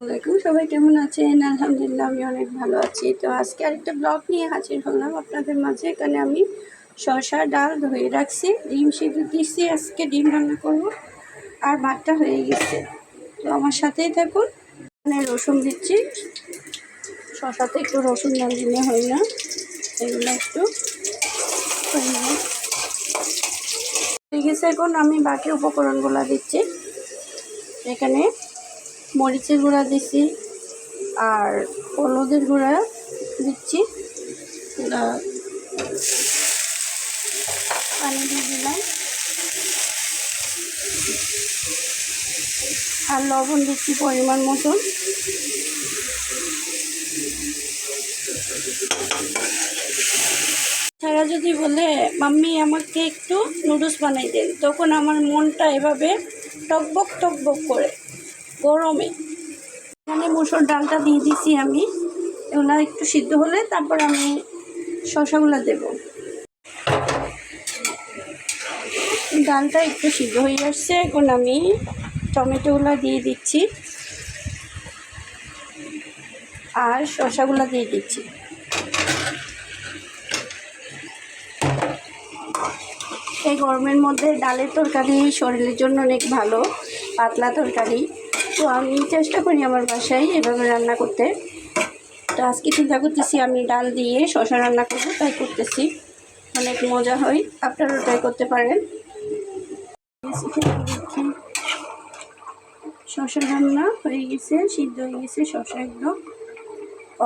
আসসালামাইকুম, সবাই কেমন আছেন? আলহামদুলিল্লাহ আমি অনেক ভালো আছি। তো আজকে আরেকটা ব্লগ নিয়ে হাজির হলাম আপনাদের মাঝে। এখানে আমি শসা ডাল ধুয়ে রাখছি, ডিম সিদ্ধ দিচ্ছি, আজকে ডিম রান্না করব, আর ভাতটা হয়ে গেছে। তো আমার সাথেই থাকুন। এখানে রসুন দিচ্ছি, শসাতে একটু রসুন না দিলে হয় না, এগুলো একটু হয়ে গেছে। এখন আমি বাকি উপকরণগুলো দিচ্ছি। এখানে মরিচের গুঁড়া দিচ্ছি আর হলুদের গুঁড়া দিচ্ছি, পানি দিয়ে দিলাম, আর লবণ দিচ্ছি পরিমাণ মতন। তারা যদি বলে মাম্মি আমাকে একটু নুডলস বানাই দেন, তখন আমার মনটা এভাবে টকবক টকবক করে গরমে। এখানে মুসুর ডালটা দিয়ে দিচ্ছি আমি, এগুলো একটু সিদ্ধ হলে তারপর আমি শসাগুলো দেব। ডালটা একটু সিদ্ধ হয়ে আসছে, এখন আমি টমেটোগুলো দিয়ে দিচ্ছি আর শসাগুলো দিয়ে দিচ্ছি। এই গরমের মধ্যে ডালের তরকারি শরীরের জন্য অনেক ভালো, পাতলা তরকারি। তো আমি চেষ্টা করি আমার বাসায় এভাবে রান্না করতে। তো আজকে চিন্তা করতেছি আমি ডাল দিয়ে শসা রান্না করবো, তাই করতেছি, অনেক মজা হয়, আপনারাও ট্রাই করতে পারেন। শসা রান্না হয়ে গেছে, সিদ্ধ হয়ে গেছে শসা, একদম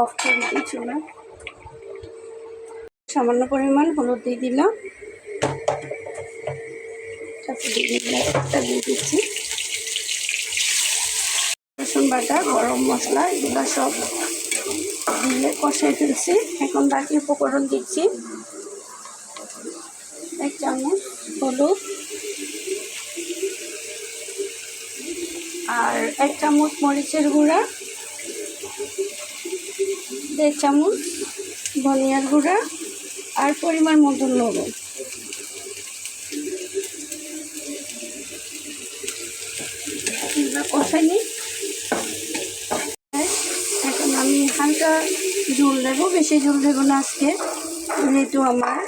অফ করে দিয়েছিল। সামান্য পরিমাণ হলুদ দিয়ে দিলাম, দিয়ে দিচ্ছি রসুন বাটা, গরম মশলা, এগুলো সব দিয়ে কষাই ফেলছি। এখন বাকি উপকরণ দিচ্ছি, 1 চামচ হলুদ আর 1 চামচ মরিচের গুঁড়া, 1.5 চামচ ধনিয়ার গুঁড়া আর পরিমাণ মতন লবণ। কষাই নিই। এখন আমি হালকা ঝোল দেবো, বেশি ঝোল দেবো না আজকে, যেহেতু আমার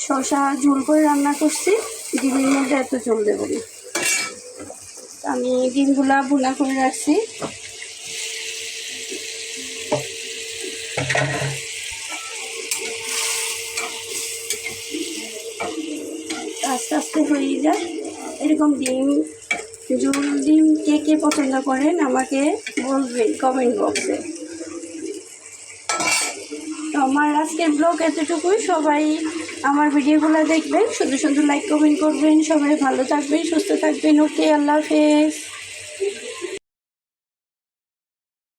শসা ঝোল করে রান্না করছি, ডিমের মধ্যে এত ঝোল দেবো না। আমি ডিমগুলা ভুনা করে রাখছি, আস্তে আস্তে হয়ে যায় এরকম। ঝোল ডিম কে কে পছন্দ করেন আমাকে বলবেন কমেন্ট বক্সে। তো আমার আজকের ব্লগ এতটুকুই। সবাই আমার ভিডিওগুলো দেখবেন, শুধু শুধু লাইক কমেন্ট করবেন। সবাই ভালো থাকবেন, সুস্থ থাকবেন। ওকে, আল্লাহ হাফেজ।